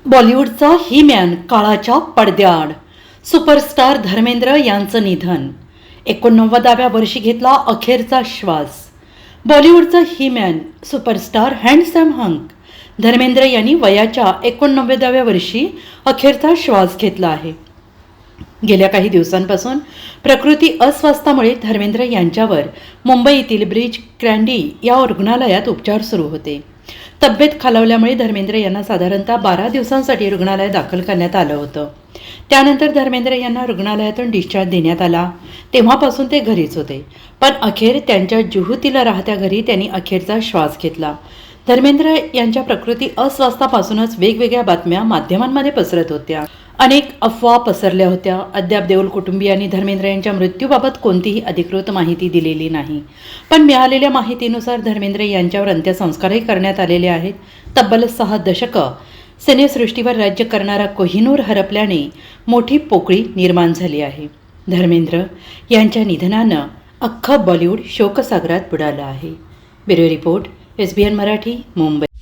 बॉलिवूडचा he man काळाच्या पडद्याआड. Superstar Dharmendra यांचं निधन. 89व्या वर्षी घेतला अखेरचा श्वास. बॉलिवूडचा he man superstar handsome hunk Dharmendra यांनी वयाच्या 89व्या वर्षी अखेरचा श्वास घेतला आहे. गेल्या काही दिवसांपासून प्रकृती अस्वास्थामुळे धर्मेंद्र यांच्यावर मुंबईतील ब्रिज क्रँडी या रुग्णालयात उपचार सुरू होते. तब्येत खालावल्यामुळे धर्मेंद्र यांना साधारणतः 12 दिवसांसाठी रुग्णालयात दाखल करण्यात आलं होतं. त्यानंतर धर्मेंद्र यांना रुग्णालयातून डिस्चार्ज देण्यात आला. तेव्हापासून ते घरीच होते, पण अखेर त्यांच्या जुहूतील राहत्या घरी त्यांनी अखेरचा श्वास घेतला. धर्मेंद्र यांच्या प्रकृती अस्वास्थापासूनच वेगवेगळ्या बातम्या माध्यमांमध्ये पसरत होत्या. अनेक अफवा पसरल्या होत्या. अद्याप देओल कुटुंबियांनी धर्मेंद्र यांच्या मृत्यूबाबत कोणतीही अधिकृत माहिती दिलेली नाही. पण मिळालेल्या माहितीनुसार धर्मेंद्र यांच्यावर अंत्यसंस्कारही करण्यात आलेले आहेत. तब्बल 6 दशकं सिनेसृष्टीवर राज्य करणारा कोहिनूर हरपल्याने मोठी पोकळी निर्माण झाली आहे. धर्मेंद्र यांच्या निधनानं अख्खं बॉलिवूड शोकसागरात बुडालं आहे. Bureau report, SBN Marathi, Mumbai.